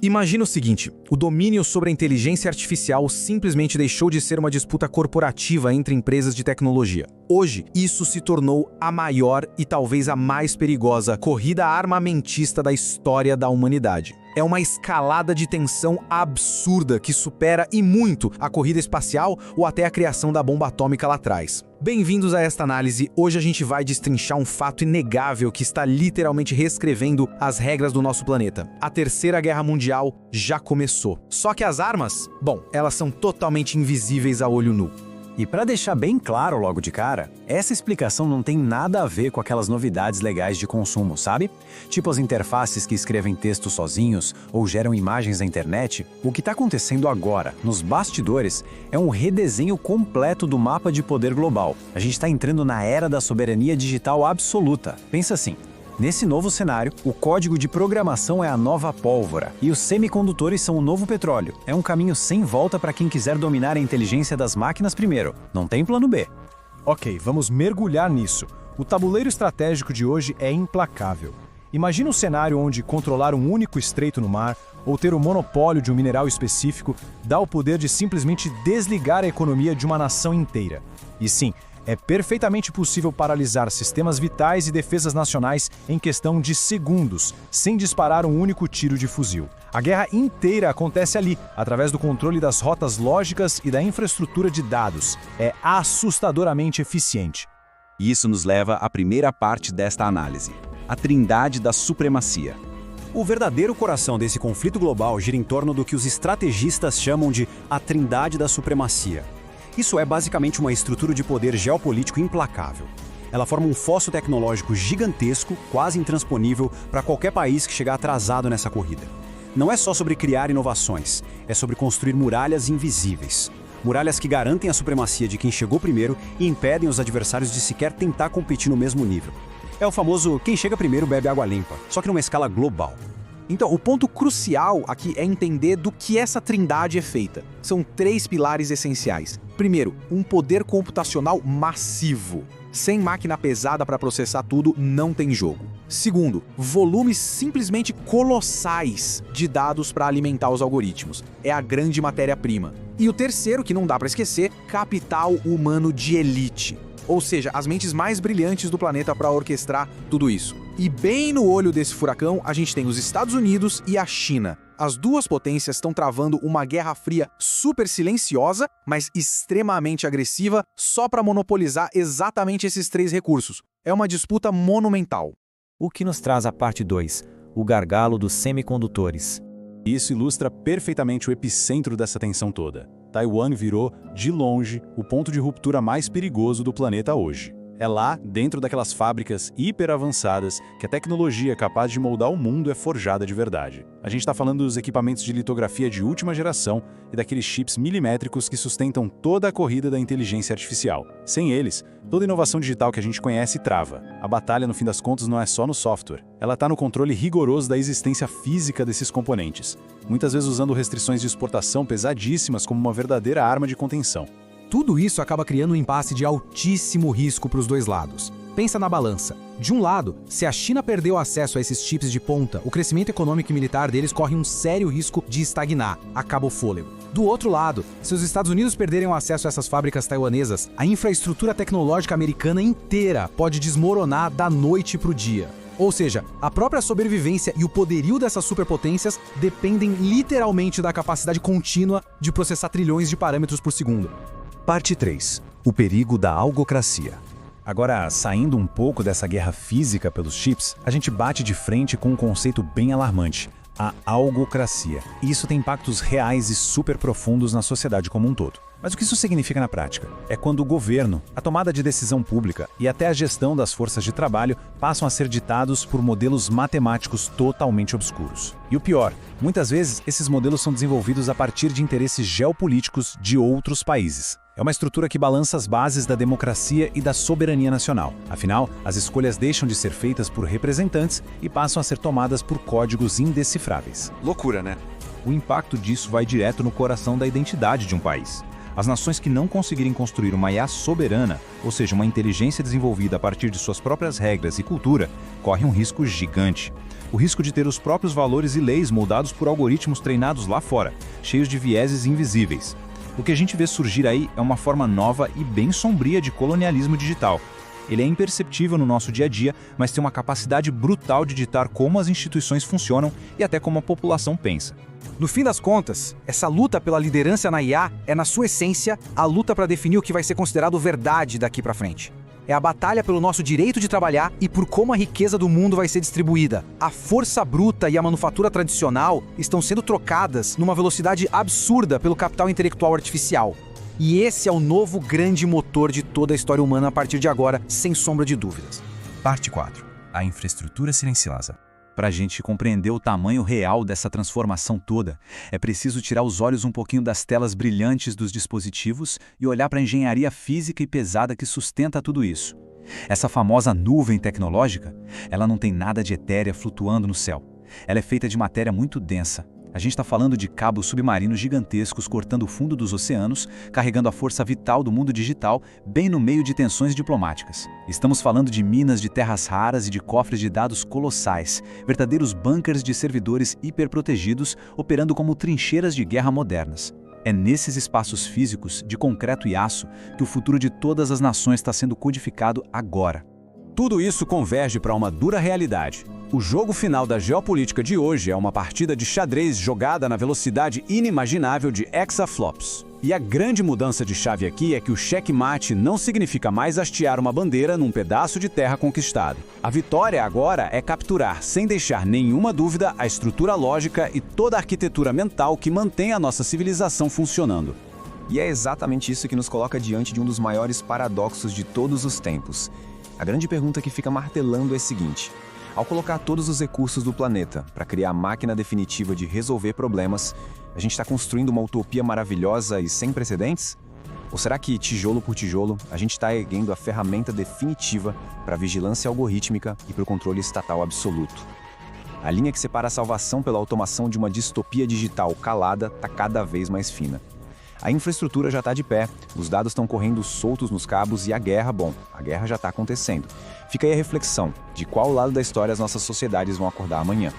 Imagina o seguinte, o domínio sobre a inteligência artificial simplesmente deixou de ser uma disputa corporativa entre empresas de tecnologia. Hoje, isso se tornou a maior e talvez a mais perigosa corrida armamentista da história da humanidade. É uma escalada de tensão absurda que supera e muito a corrida espacial ou até a criação da bomba atômica lá atrás. Bem-vindos a esta análise. Hoje a gente vai destrinchar um fato inegável que está literalmente reescrevendo as regras do nosso planeta. A Terceira Guerra Mundial já começou. Só que as armas, bom, elas são totalmente invisíveis a olho nu. E para deixar bem claro logo de cara, essa explicação não tem nada a ver com aquelas novidades legais de consumo, sabe? Tipo as interfaces que escrevem texto sozinhos ou geram imagens na internet. O que está acontecendo agora, nos bastidores, é um redesenho completo do mapa de poder global. A gente está entrando na era da soberania digital absoluta. Pensa assim. Nesse novo cenário, o código de programação é a nova pólvora e os semicondutores são o novo petróleo. É um caminho sem volta para quem quiser dominar a inteligência das máquinas primeiro. Não tem plano B. Ok, vamos mergulhar nisso. O tabuleiro estratégico de hoje é implacável. Imagina um cenário onde controlar um único estreito no mar ou ter o monopólio de um mineral específico dá o poder de simplesmente desligar a economia de uma nação inteira. E sim, é perfeitamente possível paralisar sistemas vitais e defesas nacionais em questão de segundos, sem disparar um único tiro de fuzil. A guerra inteira acontece ali, através do controle das rotas lógicas e da infraestrutura de dados. É assustadoramente eficiente. E isso nos leva à primeira parte desta análise, a trindade da supremacia. O verdadeiro coração desse conflito global gira em torno do que os estrategistas chamam de a trindade da supremacia. Isso é basicamente uma estrutura de poder geopolítico implacável. Ela forma um fosso tecnológico gigantesco, quase intransponível para qualquer país que chegar atrasado nessa corrida. Não é só sobre criar inovações, é sobre construir muralhas invisíveis. Muralhas que garantem a supremacia de quem chegou primeiro e impedem os adversários de sequer tentar competir no mesmo nível. É o famoso quem chega primeiro bebe água limpa, só que numa escala global. Então, o ponto crucial aqui é entender do que essa trindade é feita. São 3 pilares essenciais. Primeiro, um poder computacional massivo. Sem máquina pesada para processar tudo, não tem jogo. Segundo, volumes simplesmente colossais de dados para alimentar os algoritmos. É a grande matéria-prima. E o terceiro, que não dá para esquecer, capital humano de elite. Ou seja, as mentes mais brilhantes do planeta para orquestrar tudo isso. E bem no olho desse furacão, a gente tem os Estados Unidos e a China. As duas potências estão travando uma guerra fria super silenciosa, mas extremamente agressiva, só para monopolizar exatamente esses 3 recursos. É uma disputa monumental. O que nos traz a parte 2, o gargalo dos semicondutores. Isso ilustra perfeitamente o epicentro dessa tensão toda. Taiwan virou, de longe, o ponto de ruptura mais perigoso do planeta hoje. É lá, dentro daquelas fábricas hiper avançadas, que a tecnologia capaz de moldar o mundo é forjada de verdade. A gente está falando dos equipamentos de litografia de última geração e daqueles chips milimétricos que sustentam toda a corrida da inteligência artificial. Sem eles, toda inovação digital que a gente conhece trava. A batalha, no fim das contas, não é só no software. Ela está no controle rigoroso da existência física desses componentes, muitas vezes usando restrições de exportação pesadíssimas como uma verdadeira arma de contenção. Tudo isso acaba criando um impasse de altíssimo risco para os dois lados. Pensa na balança. De um lado, se a China perdeu acesso a esses chips de ponta, o crescimento econômico e militar deles corre um sério risco de estagnar, acaba o fôlego. Do outro lado, se os Estados Unidos perderem o acesso a essas fábricas taiwanesas, a infraestrutura tecnológica americana inteira pode desmoronar da noite para o dia. Ou seja, a própria sobrevivência e o poderio dessas superpotências dependem literalmente da capacidade contínua de processar trilhões de parâmetros por segundo. Parte 3. O perigo da algocracia. Agora, saindo um pouco dessa guerra física pelos chips, a gente bate de frente com um conceito bem alarmante, a algocracia. E isso tem impactos reais e super profundos na sociedade como um todo. Mas o que isso significa na prática? É quando o governo, a tomada de decisão pública e até a gestão das forças de trabalho passam a ser ditados por modelos matemáticos totalmente obscuros. E o pior, muitas vezes esses modelos são desenvolvidos a partir de interesses geopolíticos de outros países. É uma estrutura que balança as bases da democracia e da soberania nacional. Afinal, as escolhas deixam de ser feitas por representantes e passam a ser tomadas por códigos indecifráveis. Loucura, né? O impacto disso vai direto no coração da identidade de um país. As nações que não conseguirem construir uma IA soberana, ou seja, uma inteligência desenvolvida a partir de suas próprias regras e cultura, correm um risco gigante. O risco de ter os próprios valores e leis moldados por algoritmos treinados lá fora, cheios de vieses invisíveis. O que a gente vê surgir aí é uma forma nova e bem sombria de colonialismo digital. Ele é imperceptível no nosso dia a dia, mas tem uma capacidade brutal de ditar como as instituições funcionam e até como a população pensa. No fim das contas, essa luta pela liderança na IA é, na sua essência, a luta para definir o que vai ser considerado verdade daqui para frente. É a batalha pelo nosso direito de trabalhar e por como a riqueza do mundo vai ser distribuída. A força bruta e a manufatura tradicional estão sendo trocadas numa velocidade absurda pelo capital intelectual artificial. E esse é o novo grande motor de toda a história humana a partir de agora, sem sombra de dúvidas. Parte 4. A infraestrutura silenciosa. Para a gente compreender o tamanho real dessa transformação toda, é preciso tirar os olhos um pouquinho das telas brilhantes dos dispositivos e olhar para a engenharia física e pesada que sustenta tudo isso. Essa famosa nuvem tecnológica, ela não tem nada de etérea flutuando no céu. Ela é feita de matéria muito densa. A gente está falando de cabos submarinos gigantescos cortando o fundo dos oceanos, carregando a força vital do mundo digital bem no meio de tensões diplomáticas. Estamos falando de minas de terras raras e de cofres de dados colossais, verdadeiros bunkers de servidores hiperprotegidos operando como trincheiras de guerra modernas. É nesses espaços físicos, de concreto e aço, que o futuro de todas as nações está sendo codificado agora. Tudo isso converge para uma dura realidade. O jogo final da geopolítica de hoje é uma partida de xadrez jogada na velocidade inimaginável de exaflops. E a grande mudança de chave aqui é que o checkmate não significa mais hastear uma bandeira num pedaço de terra conquistado. A vitória agora é capturar, sem deixar nenhuma dúvida, a estrutura lógica e toda a arquitetura mental que mantém a nossa civilização funcionando. E é exatamente isso que nos coloca diante de um dos maiores paradoxos de todos os tempos. A grande pergunta que fica martelando é a seguinte: ao colocar todos os recursos do planeta para criar a máquina definitiva de resolver problemas, a gente está construindo uma utopia maravilhosa e sem precedentes? Ou será que, tijolo por tijolo, a gente está erguendo a ferramenta definitiva para a vigilância algorítmica e para o controle estatal absoluto? A linha que separa a salvação pela automação de uma distopia digital calada está cada vez mais fina. A infraestrutura já está de pé, os dados estão correndo soltos nos cabos e a guerra já está acontecendo. Fica aí a reflexão de qual lado da história as nossas sociedades vão acordar amanhã.